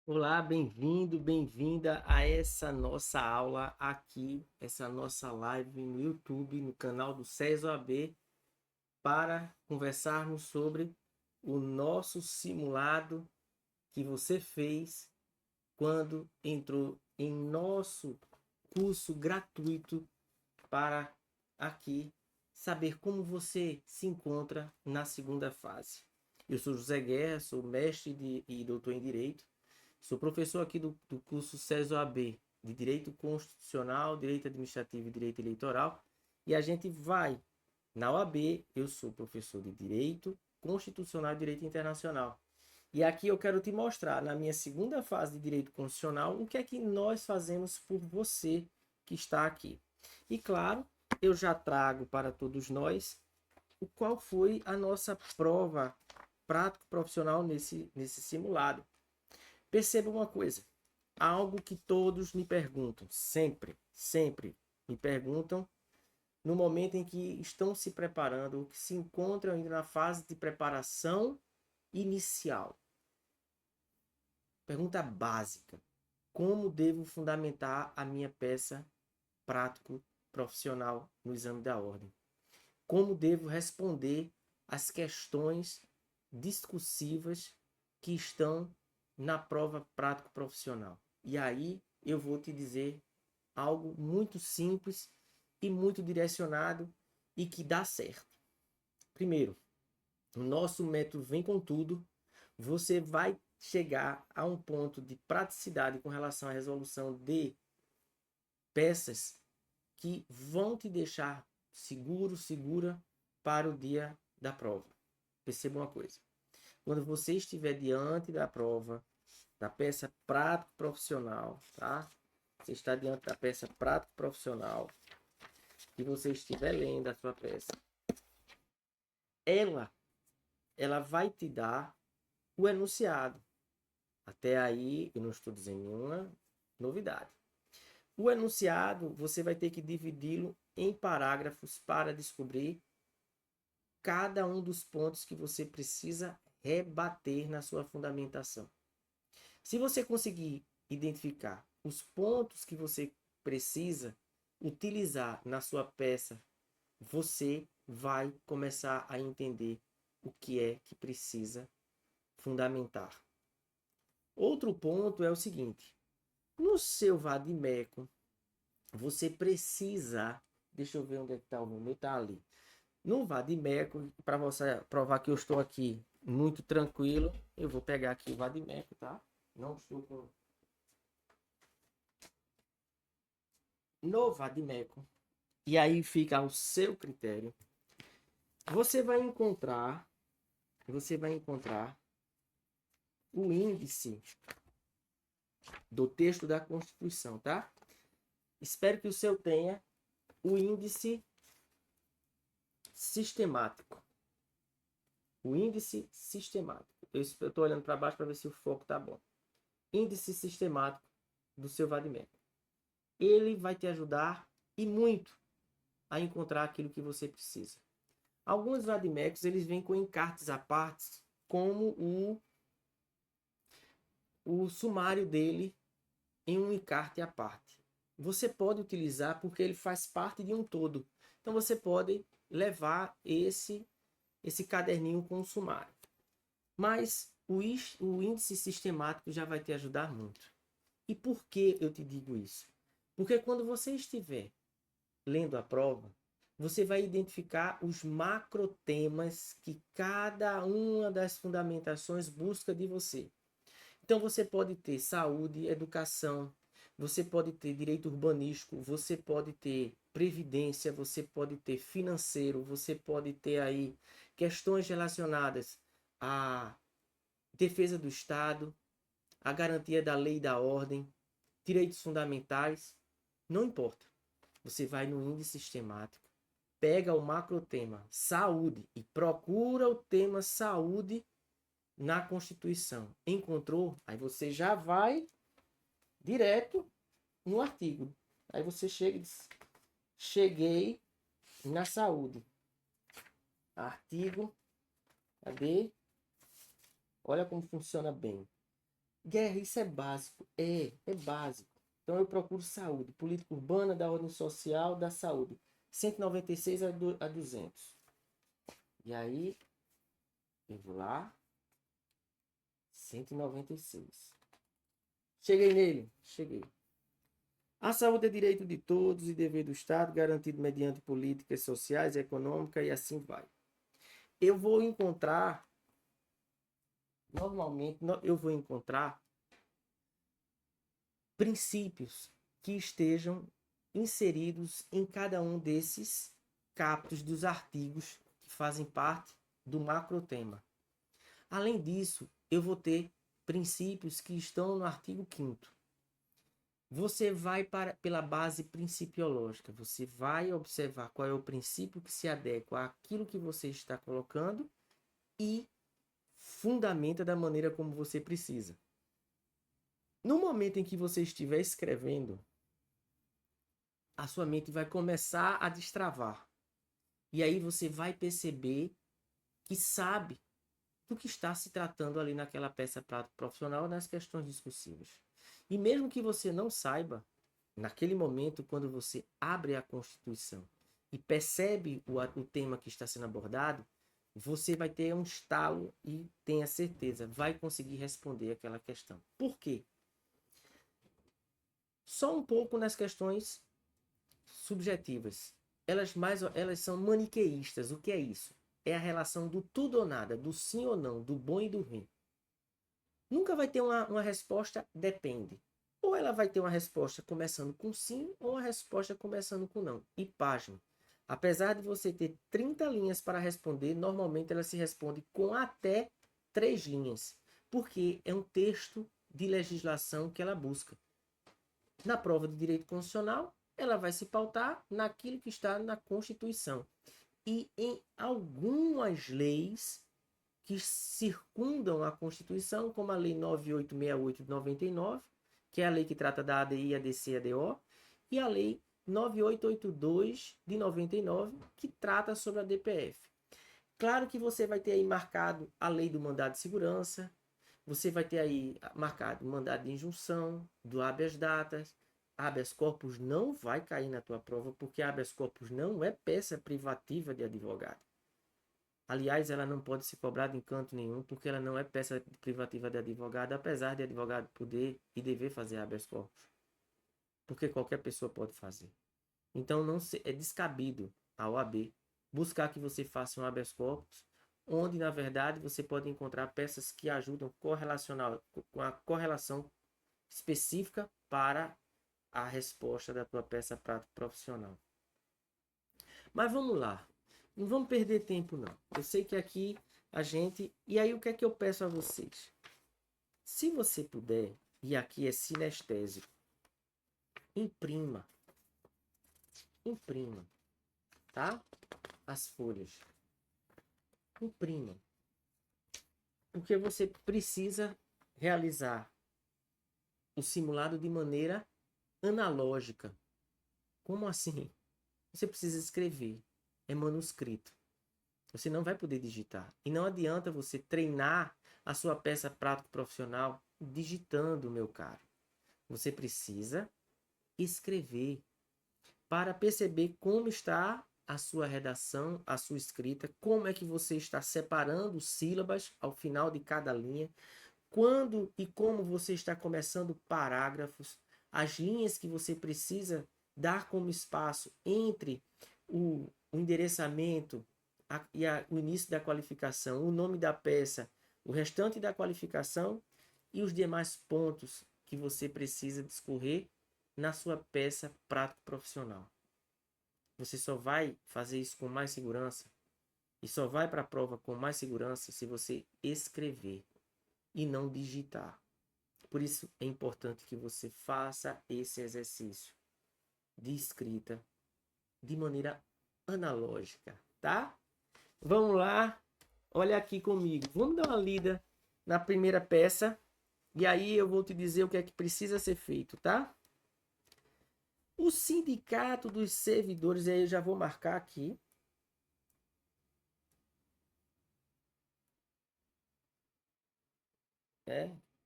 Olá, bem-vindo, bem-vinda a essa nossa aula aqui, essa nossa live no YouTube, no canal do César AB, para conversarmos sobre o nosso simulado que você fez quando entrou em nosso curso gratuito para aqui saber como você se encontra na segunda fase. Eu sou José Guerra, sou e doutor em Direito. Sou professor aqui do curso CESO AB, de Direito Constitucional, Direito Administrativo e Direito Eleitoral. E a gente vai, na OAB, eu sou professor de Direito Constitucional e Direito Internacional. E aqui eu quero te mostrar, na minha segunda fase de Direito Constitucional, o que é que nós fazemos por você que está aqui. E claro, eu já trago para todos nós o qual foi a nossa prova prático profissional nesse simulado. Perceba uma coisa, algo que todos me perguntam, sempre me perguntam no momento em que estão se preparando ou que se encontram ainda na fase de preparação inicial. Pergunta básica: como devo fundamentar a minha peça prático profissional no exame da ordem? Como devo responder às questões discursivas que estão na prova prático profissional? E aí eu vou te dizer algo muito simples e muito direcionado e que dá certo. Primeiro, o nosso método vem com tudo. Você vai chegar a um ponto de praticidade com relação à resolução de peças que vão te deixar segura para o dia da prova. Perceba uma coisa. Quando você estiver diante da prova, da peça prático profissional, tá? Você está diante da peça prático profissional e você estiver lendo a sua peça, ela, ela vai te dar o enunciado. Até aí eu não estou dizendo nenhuma novidade. O enunciado você vai ter que dividi-lo em parágrafos para descobrir cada um dos pontos que você precisa rebater na sua fundamentação. Se você conseguir identificar os pontos que você precisa utilizar na sua peça, você vai começar a entender o que é que precisa fundamentar. Outro ponto é o seguinte: no seu vadimeco, você precisa. Deixa eu ver onde é que está o meu. Está ali. No vadimeco, para você provar que eu estou aqui muito tranquilo, eu vou pegar aqui o vadimeco, tá? Não estou com. No vadimeco. E aí fica ao seu critério. Você vai encontrar. Você vai encontrar o índice do texto da Constituição, tá? Espero que o seu tenha o índice sistemático. O índice sistemático. Eu estou olhando para baixo para ver se o foco tá bom. Índice sistemático do seu vadimeco. Ele vai te ajudar e muito a encontrar aquilo que você precisa. Alguns vademecums eles vêm com encartes à parte, como o sumário dele em um encarte à parte. Você pode utilizar porque ele faz parte de um todo. Então você pode levar esse caderninho com o sumário. Mas o índice sistemático já vai te ajudar muito. E por que eu te digo isso? Porque quando você estiver lendo a prova, você vai identificar os macrotemas que cada uma das fundamentações busca de você. Então você pode ter saúde, educação, você pode ter direito urbanístico, você pode ter previdência, você pode ter financeiro, você pode ter aí questões relacionadas à defesa do Estado, à garantia da lei e da ordem, direitos fundamentais, não importa. Você vai no índice sistemático, pega o macrotema saúde e procura o tema saúde na Constituição. Encontrou? Aí você já vai direto no artigo. Aí você chega e diz: cheguei na saúde. Artigo, cadê? Olha como funciona bem. Guerra, isso é básico. É básico. Então eu procuro saúde, política urbana, da ordem social, da saúde. 196 a 200. E aí, eu vou lá, 196. Cheguei nele? Cheguei. A saúde é direito de todos e dever do Estado, garantido mediante políticas sociais, econômicas e assim vai. Eu vou encontrar, normalmente, eu vou encontrar princípios que estejam inseridos em cada um desses capítulos dos artigos que fazem parte do macrotema. Além disso, eu vou ter princípios que estão no artigo 5º. Você vai pela base principiológica, você vai observar qual é o princípio que se adequa àquilo que você está colocando e fundamenta da maneira como você precisa. No momento em que você estiver escrevendo, a sua mente vai começar a destravar. E aí você vai perceber que sabe do que está se tratando ali naquela peça profissional nas questões discursivas. E mesmo que você não saiba, naquele momento, quando você abre a Constituição e percebe o tema que está sendo abordado, você vai ter um estalo e tenha certeza, vai conseguir responder aquela questão. Por quê? Só um pouco nas questões subjetivas. Elas são maniqueístas. O que é isso? É a relação do tudo ou nada, do sim ou não, do bom e do ruim. Nunca vai ter uma resposta depende. Ou ela vai ter uma resposta começando com sim, ou uma resposta começando com não. E página. Apesar de você ter 30 linhas para responder, normalmente ela se responde com até 3 linhas. Porque é um texto de legislação que ela busca. Na prova de direito constitucional, ela vai se pautar naquilo que está na Constituição. E em algumas leis que circundam a Constituição, como a Lei 9868 de 99, que é a lei que trata da ADI, ADC e ADO, e a Lei 9882 de 99, que trata sobre a DPF. Claro que você vai ter aí marcado a lei do mandado de segurança, você vai ter aí marcado o mandado de injunção, do habeas data. Habeas corpus não vai cair na tua prova, porque habeas corpus não é peça privativa de advogado. Aliás, ela não pode ser cobrada em canto nenhum, porque ela não é peça privativa de advogado, apesar de advogado poder e dever fazer habeas corpus. Porque qualquer pessoa pode fazer. Então não é descabido a OAB buscar que você faça um habeas corpus, onde na verdade você pode encontrar peças que ajudam com a correlação específica para a resposta da tua peça profissional. Mas vamos lá. Não vamos perder tempo, não. Eu sei que aqui a gente... E aí, o que é que eu peço a vocês? Se você puder, e aqui é sinestésico, imprima. Imprima, tá? As folhas. Imprima. Porque você precisa realizar o simulado de maneira analógica. Como assim? Você precisa escrever. É manuscrito. Você não vai poder digitar. E não adianta você treinar a sua peça prático profissional digitando, meu caro. Você precisa escrever para perceber como está a sua redação, a sua escrita, como é que você está separando sílabas ao final de cada linha, quando e como você está começando parágrafos, as linhas que você precisa dar como espaço entre o endereçamento o início da qualificação, o nome da peça, o restante da qualificação e os demais pontos que você precisa discorrer na sua peça prático profissional. Você só vai fazer isso com mais segurança e só vai para a prova com mais segurança se você escrever e não digitar. Por isso é importante que você faça esse exercício de escrita de maneira analógica, tá? Vamos lá, olha aqui comigo. Vamos dar uma lida na primeira peça e aí eu vou te dizer o que é que precisa ser feito, tá? O sindicato dos servidores, aí eu já vou marcar aqui.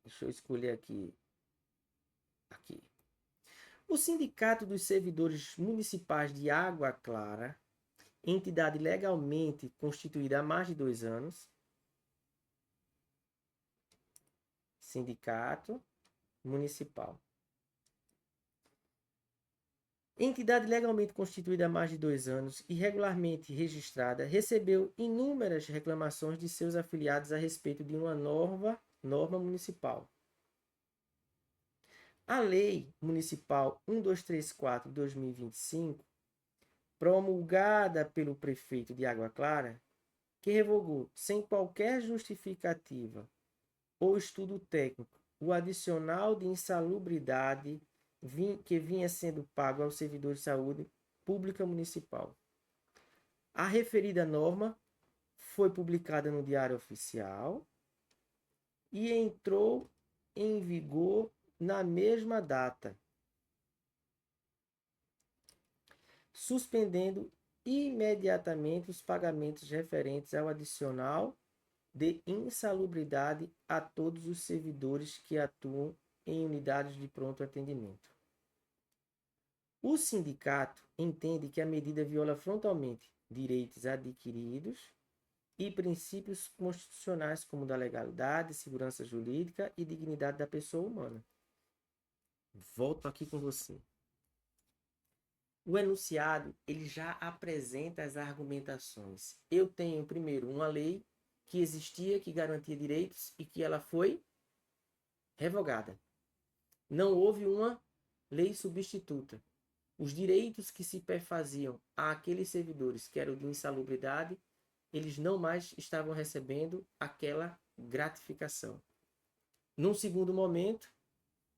Deixa eu escolher aqui. Aqui. O Sindicato dos Servidores Municipais de Água Clara, entidade legalmente constituída há mais de 2 anos. Sindicato Municipal. Entidade legalmente constituída há mais de 2 anos e regularmente registrada, recebeu inúmeras reclamações de seus afiliados a respeito de uma norma municipal. A Lei Municipal 1234 de 2025, promulgada pelo prefeito de Água Clara, que revogou, sem qualquer justificativa ou estudo técnico, o adicional de insalubridade que vinha sendo pago aos servidores de saúde pública municipal. A referida norma foi publicada no Diário Oficial e entrou em vigor na mesma data, suspendendo imediatamente os pagamentos referentes ao adicional de insalubridade a todos os servidores que atuam em unidades de pronto atendimento. O sindicato entende que a medida viola frontalmente direitos adquiridos e princípios constitucionais como da legalidade, segurança jurídica e dignidade da pessoa humana. Volto aqui com você. O enunciado, ele já apresenta as argumentações. Eu tenho, primeiro, uma lei que existia, que garantia direitos e que ela foi revogada. Não houve uma lei substituta. Os direitos que se perfaziam àqueles servidores que eram de insalubridade, eles não mais estavam recebendo aquela gratificação. Num segundo momento,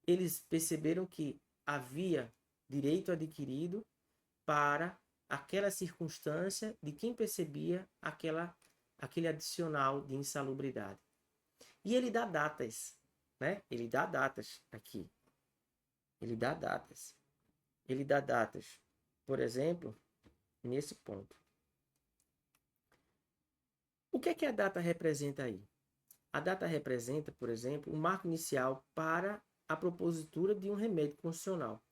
eles perceberam que havia direito adquirido para aquela circunstância de quem percebia aquele adicional de insalubridade. E ele dá datas, né? Ele dá datas aqui. Ele dá datas. Ele dá datas, por exemplo, nesse ponto. O que é que a data representa aí? A data representa, por exemplo, o marco inicial para a propositura de um remédio constitucional.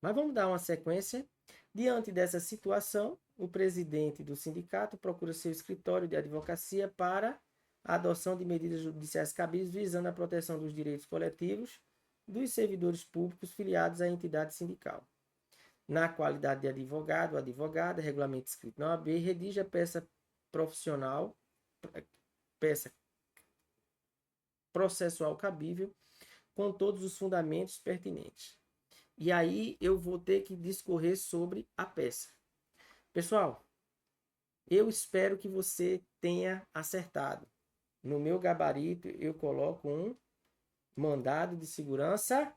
Mas vamos dar uma sequência. Diante dessa situação, o presidente do sindicato procura seu escritório de advocacia para a adoção de medidas judiciais cabíveis visando a proteção dos direitos coletivos dos servidores públicos filiados à entidade sindical. Na qualidade de advogado ou advogada, regulamento escrito na OAB, redige a peça processual cabível com todos os fundamentos pertinentes. E aí eu vou ter que discorrer sobre a peça. Pessoal, eu espero que você tenha acertado. No meu gabarito eu coloco um mandado de segurança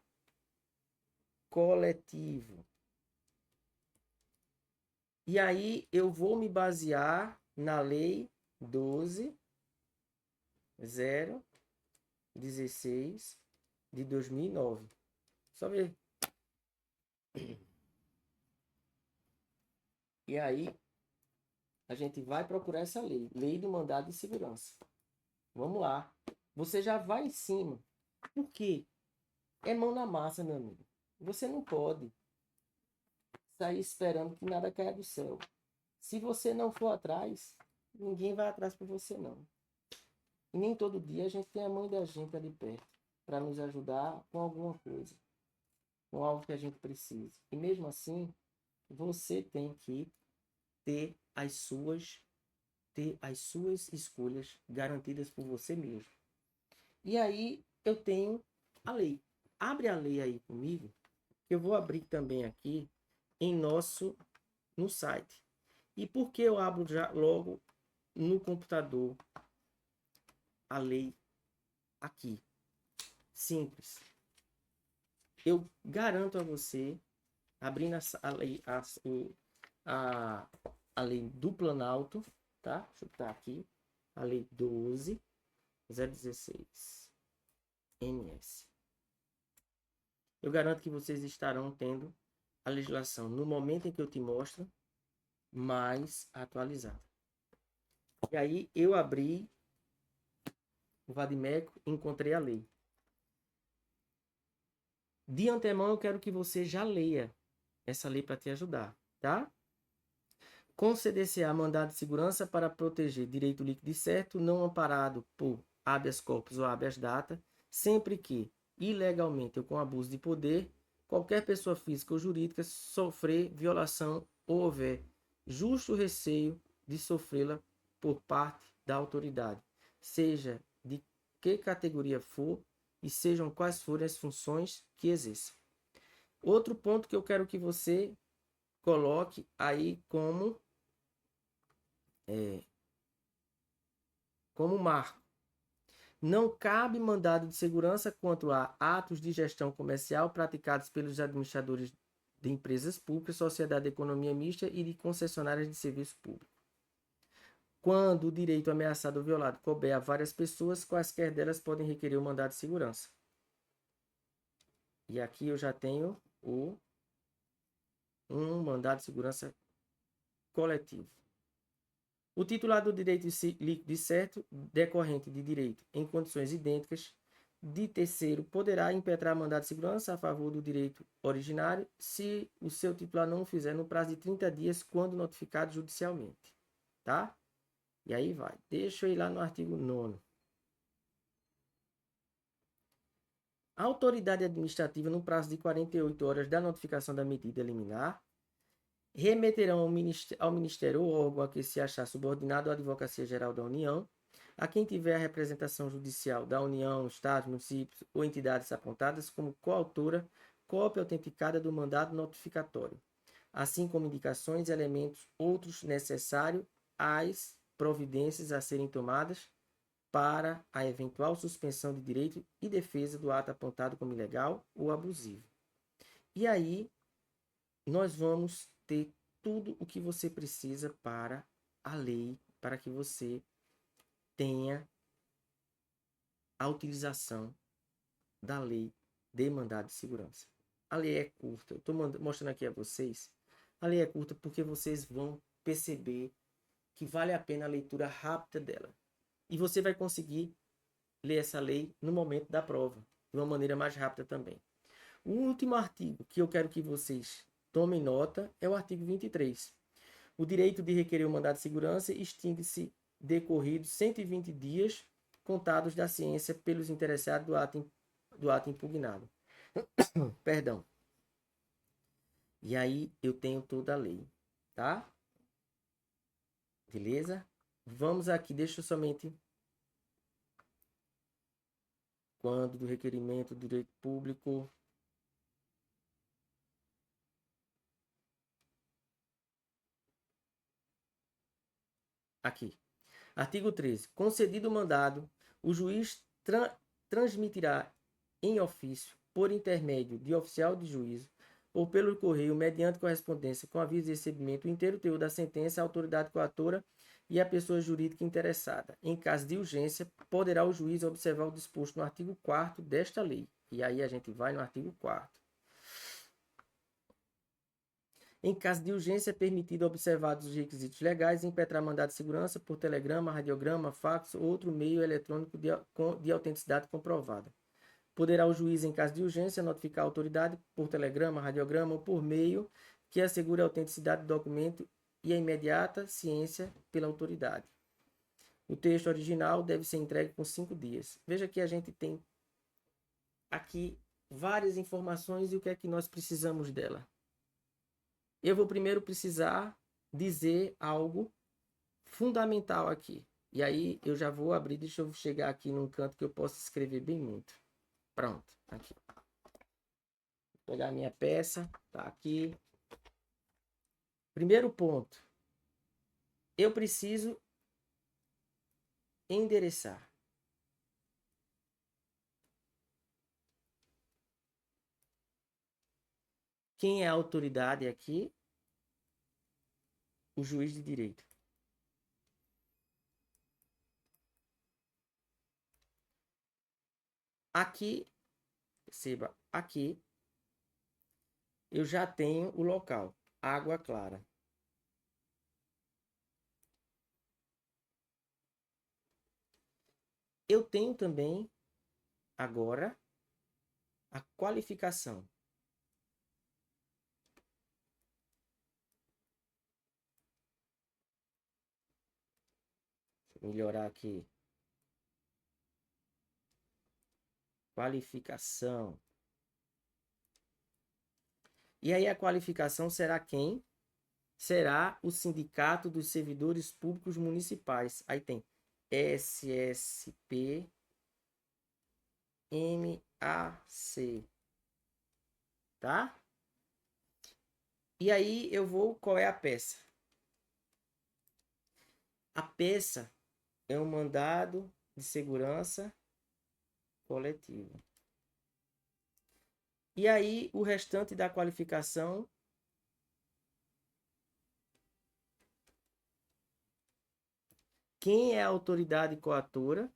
coletivo. E aí eu vou me basear na Lei 12.016 de 2009. Só ver. E aí a gente vai procurar essa lei. Lei do mandado de segurança. Vamos lá. Você já vai em cima. Por quê? É mão na massa, meu amigo. Você não pode sair esperando que nada caia do céu. Se você não for atrás, ninguém vai atrás por você, não. E nem todo dia a gente tem a mãe da gente ali perto para nos ajudar com alguma coisa, com algo que a gente precisa. E mesmo assim, você tem que ter as suas escolhas garantidas por você mesmo. E aí eu tenho a lei. Abre a lei aí comigo, que eu vou abrir também aqui no site. E por que eu abro já logo no computador a lei aqui? Simples. Eu garanto a você, abrindo a lei do Planalto, tá? Deixa eu botar aqui. A lei 12.016 MS. Eu garanto que vocês estarão tendo a legislação no momento em que eu te mostro mais atualizada. E aí eu abri o vadimécum, encontrei a lei. De antemão, eu quero que você já leia essa lei para te ajudar, tá? Conceder-se-á mandado de segurança para proteger direito líquido e certo, não amparado por habeas corpus ou habeas data, sempre que, ilegalmente ou com abuso de poder, qualquer pessoa física ou jurídica sofrer violação ou houver justo receio de sofrê-la por parte da autoridade, seja de que categoria for e sejam quais forem as funções que exerça. Outro ponto que eu quero que você coloque aí como marco. Não cabe mandado de segurança quanto a atos de gestão comercial praticados pelos administradores de empresas públicas, sociedade de economia mista e de concessionárias de serviço público. Quando o direito ameaçado ou violado couber a várias pessoas, quaisquer delas podem requerer o mandado de segurança. E aqui eu já tenho um mandado de segurança coletivo. O titular do direito líquido e certo, decorrente de direito em condições idênticas, de terceiro, poderá impetrar mandado de segurança a favor do direito originário, se o seu titular não o fizer no prazo de 30 dias, quando notificado judicialmente. Tá? E aí vai. Deixa eu ir lá no artigo 9º. A autoridade administrativa, no prazo de 48 horas da notificação da medida liminar, remeterão ao Ministério ou órgão a que se achar subordinado à Advocacia Geral da União, a quem tiver a representação judicial da União, Estados, municípios ou entidades apontadas como coautora, cópia autenticada do mandado notificatório, assim como indicações e elementos outros necessários às providências a serem tomadas para a eventual suspensão de direito e defesa do ato apontado como ilegal ou abusivo. E aí, nós vamos ter tudo o que você precisa para a lei, para que você tenha a utilização da lei de mandado de segurança. A lei é curta, eu estou mostrando aqui a vocês. A lei é curta porque vocês vão perceber que vale a pena a leitura rápida dela. E você vai conseguir ler essa lei no momento da prova, de uma maneira mais rápida também. O último artigo que eu quero que vocês tomem nota é o artigo 23. O direito de requerer o mandado de segurança extingue-se decorridos 120 dias contados da ciência pelos interessados do ato impugnado. Perdão. E aí eu tenho toda a lei, tá? Beleza? Vamos aqui, deixa eu somente... Quando do requerimento do direito público... Aqui. Artigo 13. Concedido o mandado, o juiz transmitirá em ofício, por intermédio de oficial de juízo, ou pelo correio, mediante correspondência com aviso de recebimento, o inteiro teor da sentença à autoridade coatora e à pessoa jurídica interessada. Em caso de urgência, poderá o juiz observar o disposto no artigo 4º desta lei. E aí a gente vai no artigo 4º. Em caso de urgência, é permitido, observados os requisitos legais, impetrar mandado de segurança por telegrama, radiograma, fax ou outro meio eletrônico de autenticidade comprovada. Poderá o juiz, em caso de urgência, notificar a autoridade por telegrama, radiograma ou por meio que assegure a autenticidade do documento e a imediata ciência pela autoridade. O texto original deve ser entregue com 5 dias. Veja que a gente tem aqui várias informações e o que é que nós precisamos dela. Eu vou primeiro precisar dizer algo fundamental aqui. E aí eu já vou abrir, deixa eu chegar aqui num canto que eu possa escrever bem muito. Pronto, aqui. Vou pegar a minha peça, tá aqui. Primeiro ponto. Eu preciso endereçar. Quem é a autoridade aqui? O juiz de direito. Aqui, perceba, aqui eu já tenho o local, Água Clara. eu tenho também agora a qualificação. Deixa eu melhorar aqui. Qualificação. E aí a qualificação será quem? Será o Sindicato dos Servidores Públicos Municipais. Aí tem SSP MAC. Tá? E aí eu vou... Qual é a peça? A peça é um mandado de segurança coletiva. E aí o restante da qualificação... Quem é a autoridade coatora?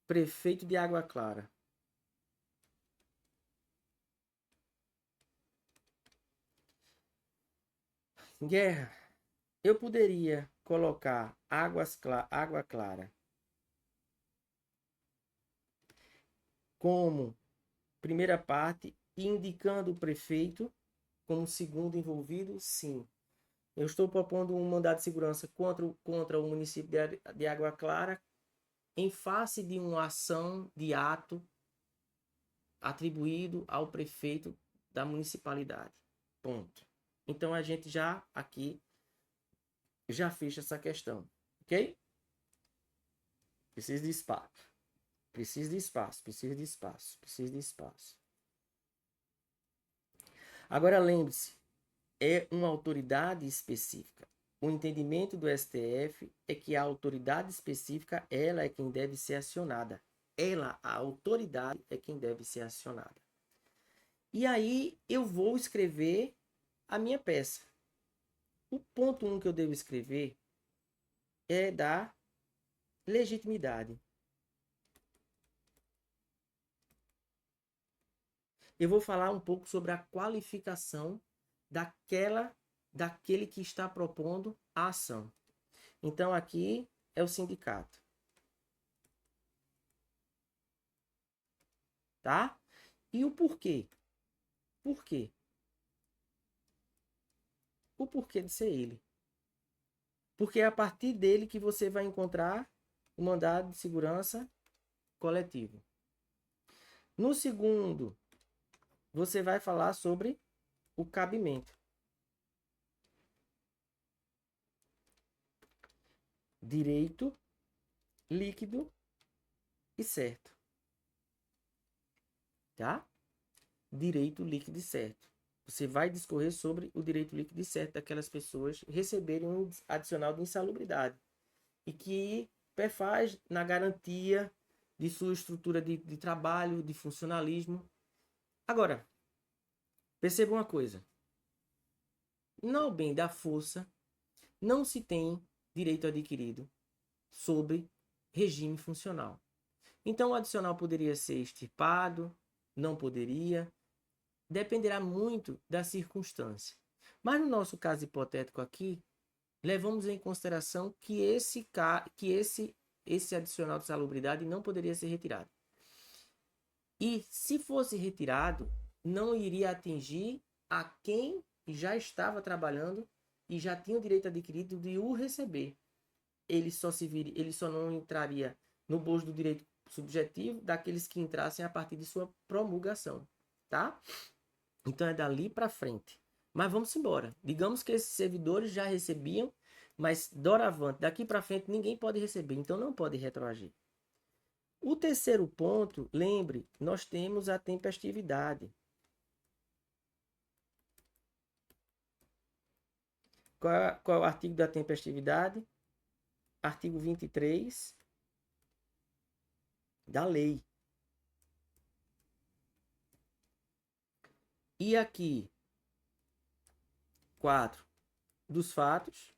Prefeito de Água Clara. Guerra. Eu poderia colocar Água Clara como primeira parte, indicando o prefeito como segundo envolvido? Sim. Eu estou propondo um mandado de segurança contra o município de Água Clara em face de uma ação de ato atribuído ao prefeito da municipalidade. Ponto. Então a gente já aqui já fecha essa questão, ok? Preciso de espaço. Preciso de espaço, preciso de espaço, preciso de espaço. Agora lembre-se, é uma autoridade específica. O entendimento do STF é que a autoridade específica, ela é quem deve ser acionada. Ela, a autoridade, é quem deve ser acionada. E aí eu vou escrever a minha peça. O ponto 1 que eu devo escrever é da legitimidade. Eu vou falar um pouco sobre a qualificação daquele que está propondo a ação. Então aqui é o sindicato. Tá? E o porquê? Por quê? O porquê de ser ele. Porque é a partir dele que você vai encontrar o mandado de segurança coletivo. No segundo, você vai falar sobre o cabimento. Direito, líquido e certo. Tá? Direito, líquido e certo. Você vai discorrer sobre o direito líquido e certo daquelas pessoas receberem um adicional de insalubridade. E que perfaz na garantia de sua estrutura de trabalho, de funcionalismo. Agora, perceba uma coisa. No bem da força, não se tem direito adquirido sobre regime funcional. Então, o adicional poderia ser extirpado, não poderia, dependerá muito da circunstância. Mas no nosso caso hipotético aqui, levamos em consideração que esse adicional de salubridade não poderia ser retirado. E se fosse retirado, não iria atingir a quem já estava trabalhando e já tinha o direito adquirido de o receber. Ele só não entraria no bojo do direito subjetivo daqueles que entrassem a partir de sua promulgação, tá? Então é dali para frente. Mas vamos embora. Digamos que esses servidores já recebiam, mas doravante, daqui para frente ninguém pode receber, então não pode retroagir. O terceiro ponto, lembre, nós temos a tempestividade. Qual é o artigo da tempestividade? Artigo 23 da lei. E aqui, 4 dos fatos,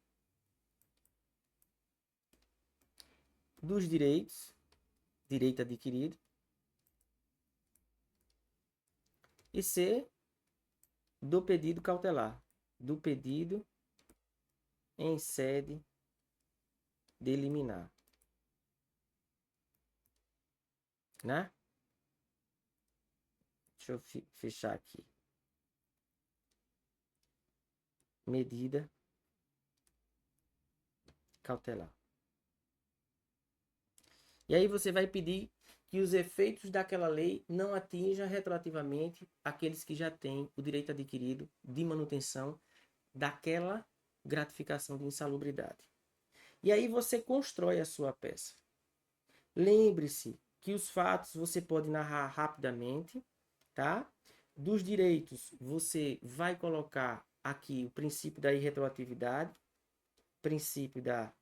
dos direitos, direito adquirido, e C, do pedido cautelar, do pedido em sede de liminar. né? Deixa eu fechar aqui. Medida cautelar. E aí você vai pedir que os efeitos daquela lei não atinjam retroativamente aqueles que já têm o direito adquirido de manutenção daquela gratificação de insalubridade. E aí você constrói a sua peça. Lembre-se que os fatos você pode narrar rapidamente, tá? Dos direitos, você vai colocar aqui o princípio da irretroatividade, princípio da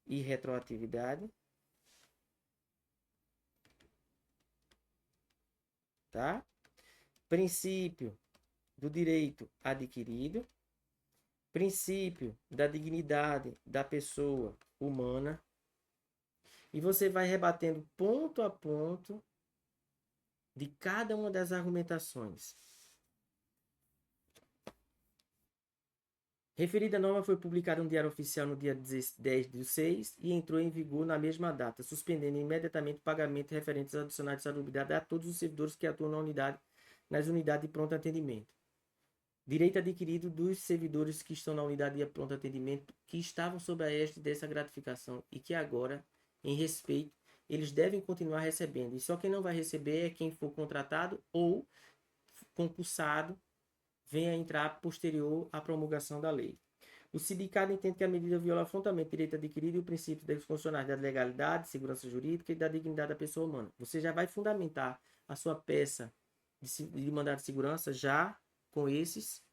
irretroatividade, tá? Princípio do direito adquirido, princípio da dignidade da pessoa humana, e você vai rebatendo ponto a ponto de cada uma das argumentações. Referida norma foi publicada no Diário Oficial no dia 10/6 e entrou em vigor na mesma data, suspendendo imediatamente o pagamento referentes aos adicionais de salubridade a todos os servidores que atuam nas unidades de pronto atendimento. Direito adquirido dos servidores que estão na unidade de pronto atendimento, que estavam sob a égide dessa gratificação e que agora, em respeito, eles devem continuar recebendo. E só quem não vai receber é quem for contratado ou concursado, venha a entrar posterior à promulgação da lei. O sindicato entende que a medida viola frontalmente o direito adquirido e o princípio dos funcionários da legalidade, segurança jurídica e da dignidade da pessoa humana. Você já vai fundamentar a sua peça de mandado de segurança já com esses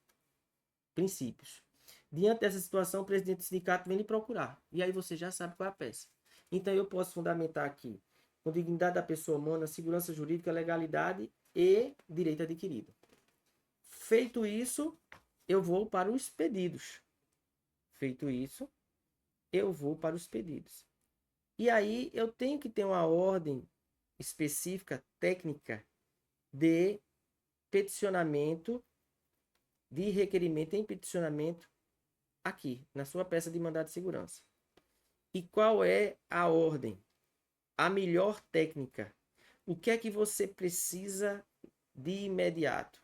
princípios. Diante dessa situação, o presidente do sindicato vem lhe procurar. E aí você já sabe qual é a peça. Então eu posso fundamentar aqui com dignidade da pessoa humana, segurança jurídica, legalidade e direito adquirido. Feito isso, eu vou para os pedidos. Feito isso, eu vou para os pedidos. E aí eu tenho que ter uma ordem específica, técnica, de peticionamento, de requerimento em peticionamento aqui, na sua peça de mandado de segurança. E qual é a ordem? A melhor técnica. O que é que você precisa de imediato?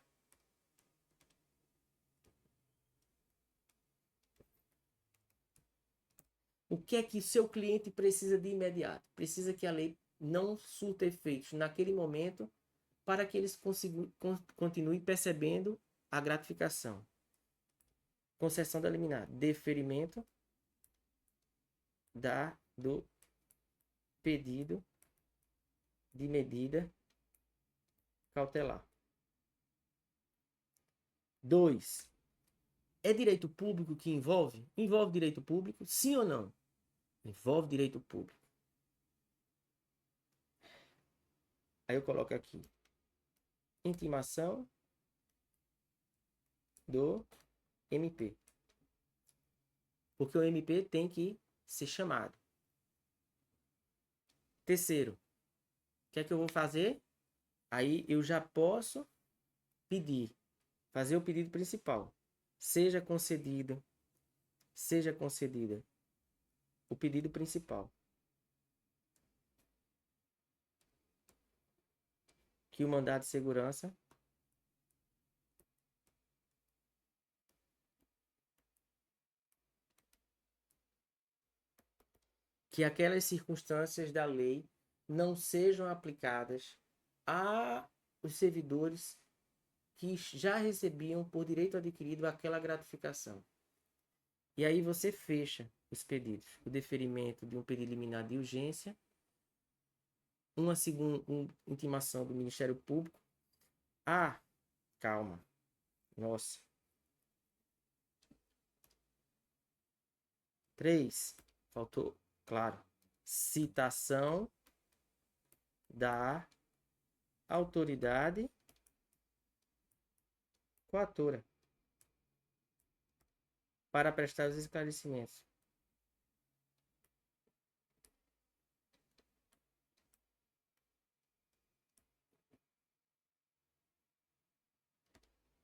O que é que seu cliente precisa de imediato? Precisa que a lei não surta efeitos naquele momento para que eles continuem percebendo a gratificação. Concessão da liminar. Deferimento do pedido de medida cautelar. 2. É direito público que envolve? Envolve direito público? Sim ou não? Envolve direito público. Aí eu coloco aqui. Intimação do MP. Porque o MP tem que ser chamado. Terceiro. O que é que eu vou fazer? Aí eu já posso pedir. Fazer o pedido principal. Seja concedida o pedido principal. Que o mandado de segurança que aquelas circunstâncias da lei não sejam aplicadas aos servidores que já recebiam por direito adquirido aquela gratificação. E aí você fecha os pedidos. O deferimento de um pedido liminar de urgência, uma intimação do Ministério Público. Ah, calma. Nossa. 3. Faltou, claro. Citação da autoridade coatora para prestar os esclarecimentos.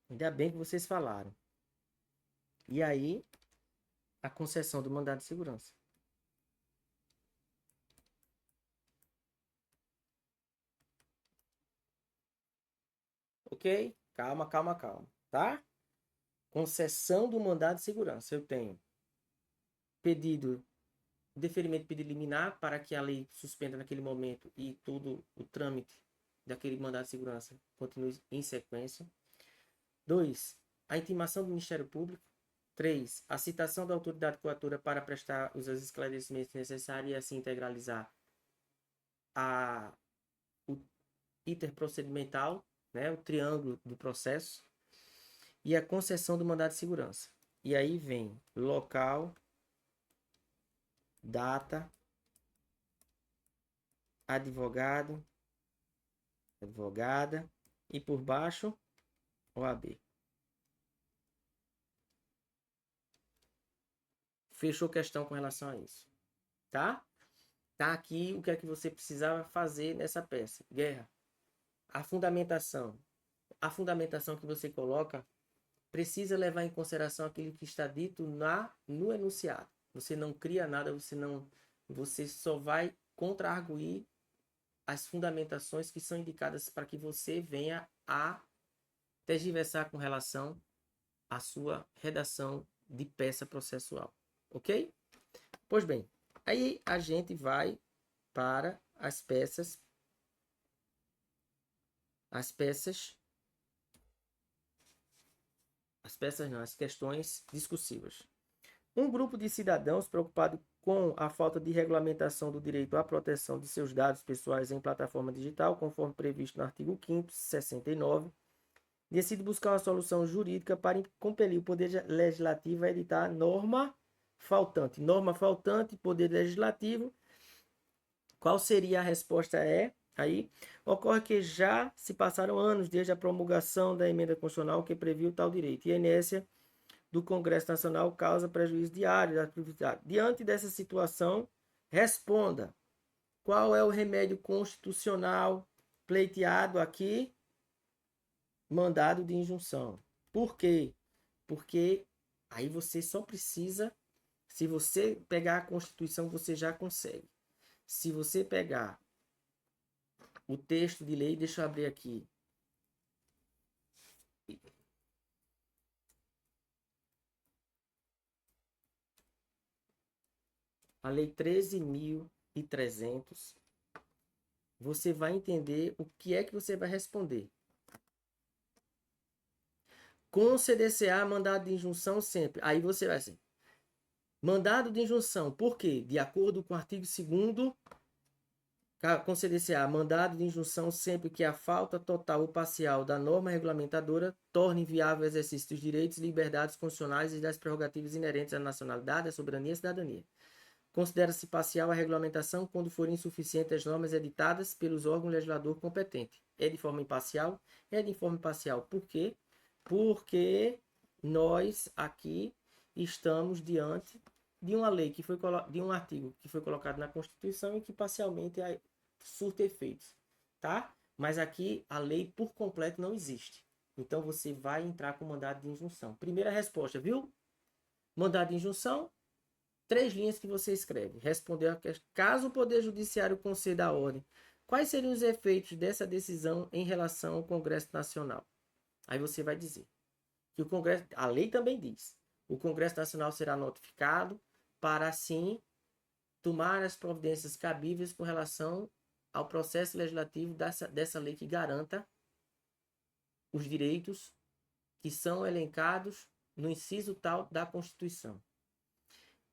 Ainda bem que vocês falaram. E aí, a concessão do mandado de segurança. Ok? Calma, calma, calma, tá? Concessão do mandado de segurança. Eu tenho pedido, deferimento de pedido liminar para que a lei suspenda naquele momento e todo o trâmite daquele mandado de segurança continue em sequência. 2. A intimação do Ministério Público. 3. A citação da autoridade coatora para prestar os esclarecimentos necessários e assim integralizar o iter procedimental, né, o triângulo do processo, e a concessão do mandado de segurança. E aí vem local, data, advogado, advogada e por baixo OAB. Fechou questão com relação a isso, tá? Tá aqui o que é que você precisava fazer nessa peça. Guerra. A fundamentação que você coloca precisa levar em consideração aquilo que está dito no enunciado. Você não cria nada, você só vai contra-arguir as fundamentações que são indicadas para que você venha a tergiversar com relação à sua redação de peça processual. Ok? Pois bem, aí a gente vai para as peças não, as questões discursivas. Um grupo de cidadãos preocupado com a falta de regulamentação do direito à proteção de seus dados pessoais em plataforma digital, conforme previsto no artigo 5º, 69, decide buscar uma solução jurídica para compelir o Poder Legislativo a editar norma faltante. Norma faltante, Poder Legislativo. Qual seria a resposta? Aí, ocorre que já se passaram anos desde a promulgação da emenda constitucional que previu tal direito. E a inércia do Congresso Nacional causa prejuízo diário da atividade. Diante dessa situação, responda: qual é o remédio constitucional pleiteado aqui? Mandado de injunção. Por quê? Porque aí você só precisa, se você pegar a Constituição, você já consegue. Se você pegar o texto de lei, deixa eu abrir aqui. A Lei 13.300, você vai entender o que é que você vai responder. Com o CDCA, mandado de injunção sempre. Aí você vai assim. Mandado de injunção, por quê? De acordo com o artigo 2º, com o CDCA, mandado de injunção sempre que a falta total ou parcial da norma regulamentadora torne inviável o exercício dos direitos e liberdades constitucionais e das prerrogativas inerentes à nacionalidade, à soberania e à cidadania. Considera-se parcial a regulamentação quando forem insuficientes as normas editadas pelos órgãos legislador competente. É de forma imparcial? É de forma imparcial. Por quê? Porque nós aqui estamos diante de uma lei que foi de um artigo que foi colocado na Constituição e que parcialmente surte efeitos, tá? Mas aqui a lei por completo não existe. Então você vai entrar com mandado de injunção. Primeira resposta, viu? Mandado de injunção, 3 linhas que você escreve. Respondeu a questão. Caso o Poder Judiciário conceda a ordem, quais seriam os efeitos dessa decisão em relação ao Congresso Nacional? Aí você vai dizer que o Congresso, a lei também diz, o Congresso Nacional será notificado para assim tomar as providências cabíveis com relação ao processo legislativo dessa lei que garanta os direitos que são elencados no inciso tal da Constituição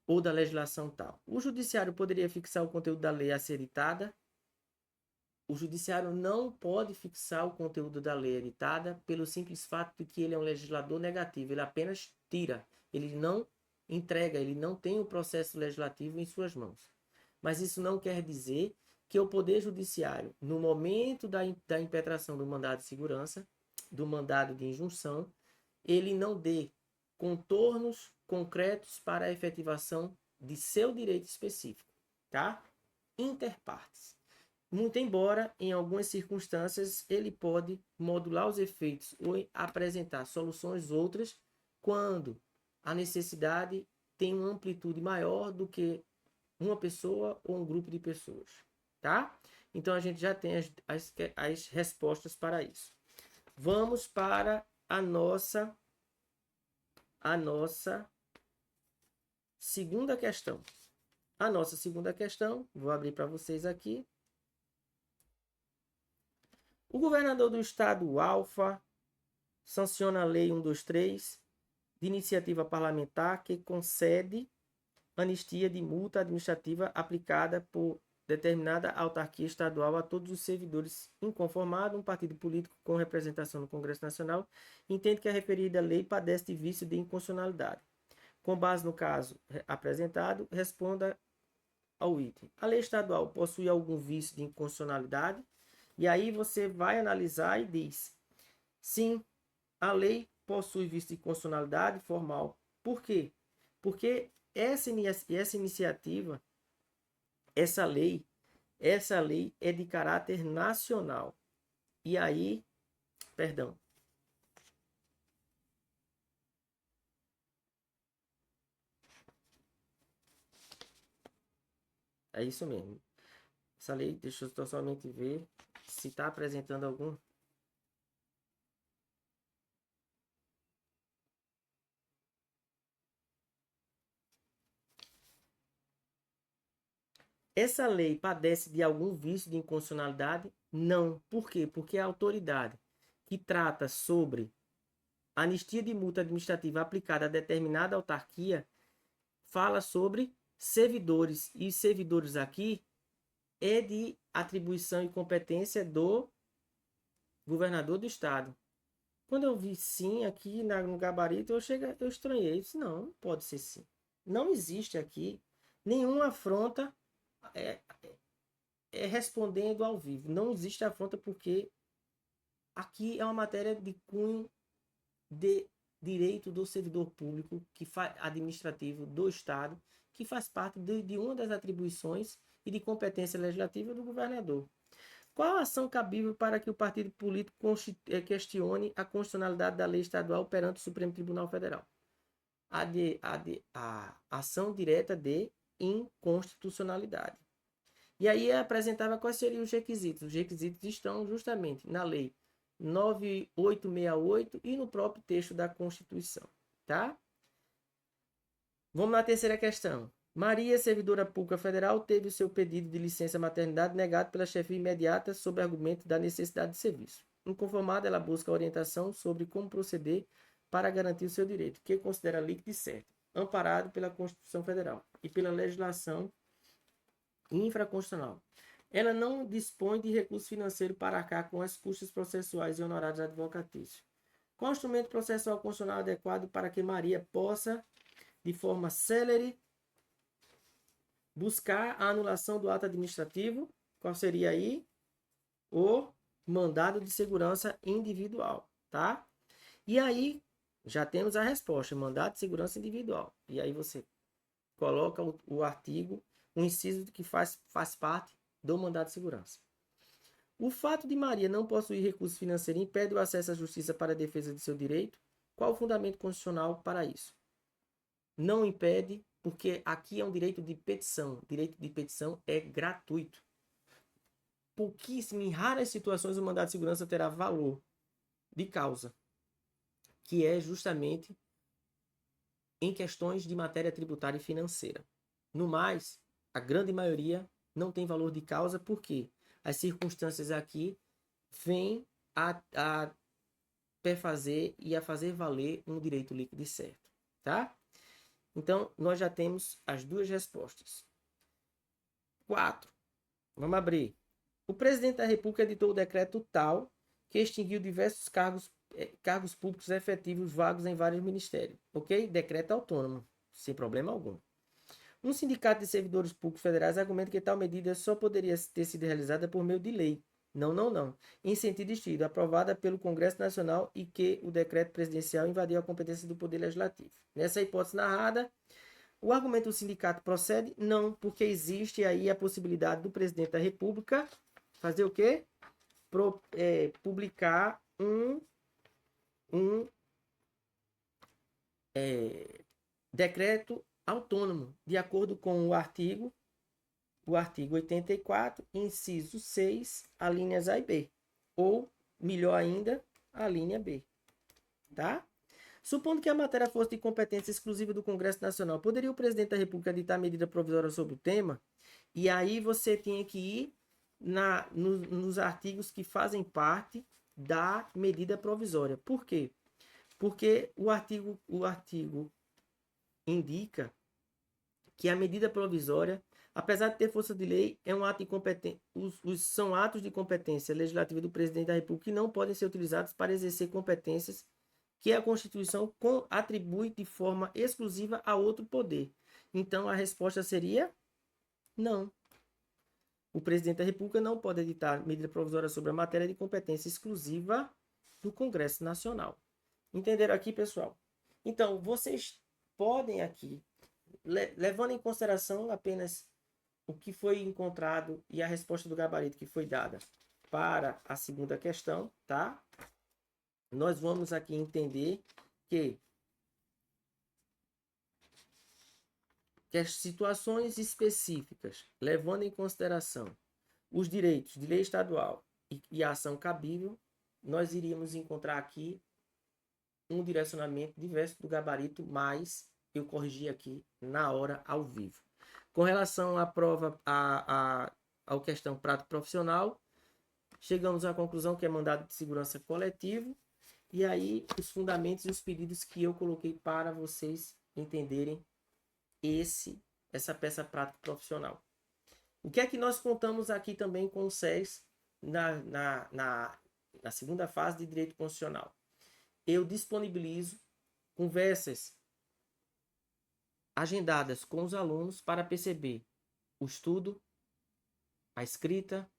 ou da legislação tal. O Judiciário poderia fixar o conteúdo da lei a ser editada. O Judiciário não pode fixar o conteúdo da lei editada pelo simples fato de que ele é um legislador negativo. Ele apenas tira. Ele não entrega, ele não tem o processo legislativo em suas mãos. Mas isso não quer dizer que o Poder Judiciário, no momento da impetração do mandado de segurança, do mandado de injunção, ele não dê contornos concretos para a efetivação de seu direito específico, tá? Interpartes. Muito embora, em algumas circunstâncias, ele pode modular os efeitos ou apresentar soluções outras quando a necessidade tem uma amplitude maior do que uma pessoa ou um grupo de pessoas, tá? Então, a gente já tem as respostas para isso. Vamos para a nossa segunda questão. A nossa segunda questão, vou abrir para vocês aqui. O governador do estado Alfa sanciona a Lei 123 de iniciativa parlamentar que concede anistia de multa administrativa aplicada por determinada autarquia estadual a todos os servidores inconformados, um partido político com representação no Congresso Nacional entende que a referida lei padece de vício de inconstitucionalidade. Com base no caso apresentado, responda ao item. A lei estadual possui algum vício de inconstitucionalidade? E aí você vai analisar e diz: sim, a lei possui vício de inconstitucionalidade formal. Por quê? Porque essa iniciativa, essa lei é de caráter nacional. E aí, perdão. É isso mesmo. Essa lei, deixa eu somente ver se está apresentando algum. Essa lei padece de algum vício de inconstitucionalidade? Não. Por quê? Porque a autoridade que trata sobre anistia de multa administrativa aplicada a determinada autarquia fala sobre servidores. E servidores aqui é de atribuição e competência do governador do estado. Quando eu vi sim aqui no gabarito, eu estranhei. Eu disse, não pode ser sim. Não existe aqui nenhuma afronta respondendo ao vivo. Não existe afronta porque aqui é uma matéria de cunho de direito do servidor público administrativo do Estado, que faz parte de uma das atribuições e de competência legislativa do governador. Qual a ação cabível para que o partido político questione a constitucionalidade da lei estadual perante o Supremo Tribunal Federal? A ação direta de inconstitucionalidade. E aí apresentava quais seriam os requisitos. Os requisitos estão justamente na lei 9868 e no próprio texto da Constituição, tá? Vamos na terceira questão. Maria, servidora pública federal, teve o seu pedido de licença maternidade negado pela chefia imediata sob argumento da necessidade de serviço. Inconformada, ela busca orientação sobre como proceder para garantir o seu direito, que considera líquido e certo, amparado pela Constituição Federal e pela legislação infraconstitucional. Ela não dispõe de recurso financeiro para arcar com as custas processuais e honorários advocatícios. Qual instrumento processual constitucional adequado para que Maria possa, de forma célere, buscar a anulação do ato administrativo? Qual seria aí? O mandado de segurança individual, tá? E aí, já temos a resposta, mandado de segurança individual. E aí você coloca o artigo, o inciso que faz parte do mandado de segurança. O fato de Maria não possuir recurso financeiro impede o acesso à justiça para a defesa de seu direito? Qual o fundamento constitucional para isso? Não impede, porque aqui é um direito de petição. O direito de petição é gratuito. Pouquíssimo, em raras situações, o mandado de segurança terá valor de causa, que é justamente em questões de matéria tributária e financeira. No mais, a grande maioria não tem valor de causa, porque as circunstâncias aqui vêm a perfazer e a fazer valer um direito líquido e certo, tá? Então, nós já temos as duas respostas. 4. Vamos abrir. O presidente da República editou o decreto tal que extinguiu diversos cargos públicos efetivos vagos em vários ministérios. Ok? Decreto autônomo, sem problema algum. Um sindicato de servidores públicos federais argumenta que tal medida só poderia ter sido realizada por meio de lei. Não. Em sentido estrito, aprovada pelo Congresso Nacional e que o decreto presidencial invadiu a competência do Poder Legislativo. Nessa hipótese narrada, o argumento do sindicato procede? Não, porque existe aí a possibilidade do presidente da República fazer o quê? Publicar um decreto autônomo, de acordo com o artigo 84, inciso 6, alíneas A e B. Ou, melhor ainda, a linha B, tá? Supondo que a matéria fosse de competência exclusiva do Congresso Nacional, poderia o presidente da República editar medida provisória sobre o tema? E aí você tinha que ir nos artigos que fazem parte da medida provisória. Por quê? Porque o artigo indica que a medida provisória, apesar de ter força de lei, é um ato de competência. São atos de competência legislativa do presidente da República que não podem ser utilizados para exercer competências que a Constituição atribui de forma exclusiva a outro poder. Então a resposta seria não. O presidente da República não pode editar medida provisória sobre a matéria de competência exclusiva do Congresso Nacional. Entenderam aqui, pessoal? Então, vocês podem aqui, levando em consideração apenas o que foi encontrado e a resposta do gabarito que foi dada para a segunda questão, tá? Nós vamos aqui entender que as situações específicas, levando em consideração os direitos de lei estadual e a ação cabível, nós iríamos encontrar aqui um direcionamento diverso do gabarito, mas eu corrigi aqui na hora, ao vivo. Com relação à prova, ao questão prático profissional, chegamos à conclusão que é mandado de segurança coletivo, e aí os fundamentos e os pedidos que eu coloquei para vocês entenderem essa peça prática profissional. O que é que nós contamos aqui também com o SES na segunda fase de direito constitucional? Eu disponibilizo conversas agendadas com os alunos para perceber o estudo, a escrita,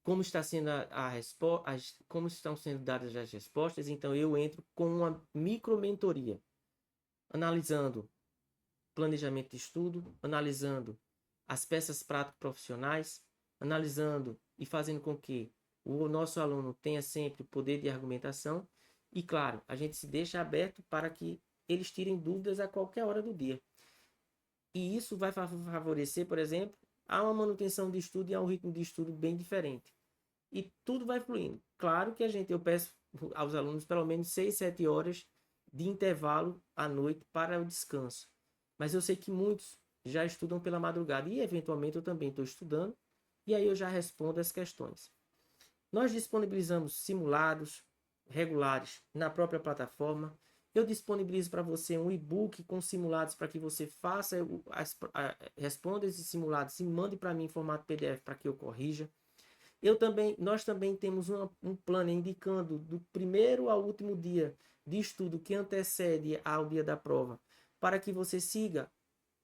como está sendo como estão sendo dadas as respostas. Então eu entro com uma micromentoria, analisando planejamento de estudo, analisando as peças prático-profissionais, analisando e fazendo com que o nosso aluno tenha sempre o poder de argumentação. E claro, a gente se deixa aberto para que eles tirem dúvidas a qualquer hora do dia. E isso vai favorecer, por exemplo, a uma manutenção de estudo e a um ritmo de estudo bem diferente. E tudo vai fluindo. Claro que eu peço aos alunos pelo menos 6, 7 horas de intervalo à noite para o descanso. Mas eu sei que muitos já estudam pela madrugada e eventualmente eu também estou estudando, e aí eu já respondo as questões. Nós disponibilizamos simulados regulares na própria plataforma. Eu disponibilizo para você um e-book com simulados para que você faça, responda esses simulados e mande para mim em formato PDF para que eu corrija. Nós também temos um plano indicando do primeiro ao último dia de estudo que antecede ao dia da prova, para que você siga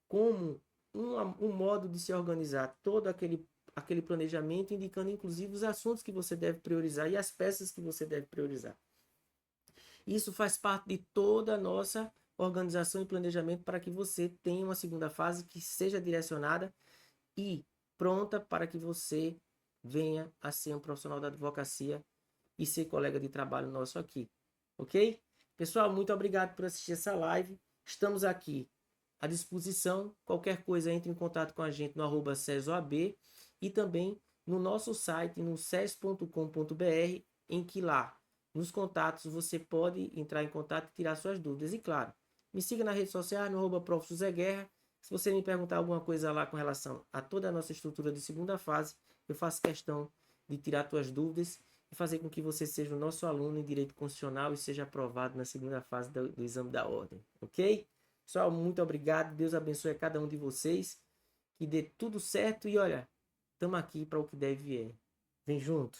como um modo de se organizar todo aquele planejamento, indicando inclusive os assuntos que você deve priorizar e as peças que você deve priorizar. Isso faz parte de toda a nossa organização e planejamento para que você tenha uma segunda fase que seja direcionada e pronta para que você venha a ser um profissional da advocacia e ser colega de trabalho nosso aqui, ok? Pessoal, muito obrigado por assistir essa live. Estamos aqui à disposição. Qualquer coisa, entre em contato com a gente no @sesoab e também no nosso site, no ses.com.br, em que lá, nos contatos, você pode entrar em contato e tirar suas dúvidas. E claro, me siga na rede social, no @prof. José Guerra. Se você me perguntar alguma coisa lá com relação a toda a nossa estrutura de segunda fase, eu faço questão de tirar suas dúvidas e fazer com que você seja o nosso aluno em Direito Constitucional e seja aprovado na segunda fase do exame da ordem, ok? Pessoal, muito obrigado. Deus abençoe a cada um de vocês. Que dê tudo certo e olha, estamos aqui para o que deve vier. Vem junto.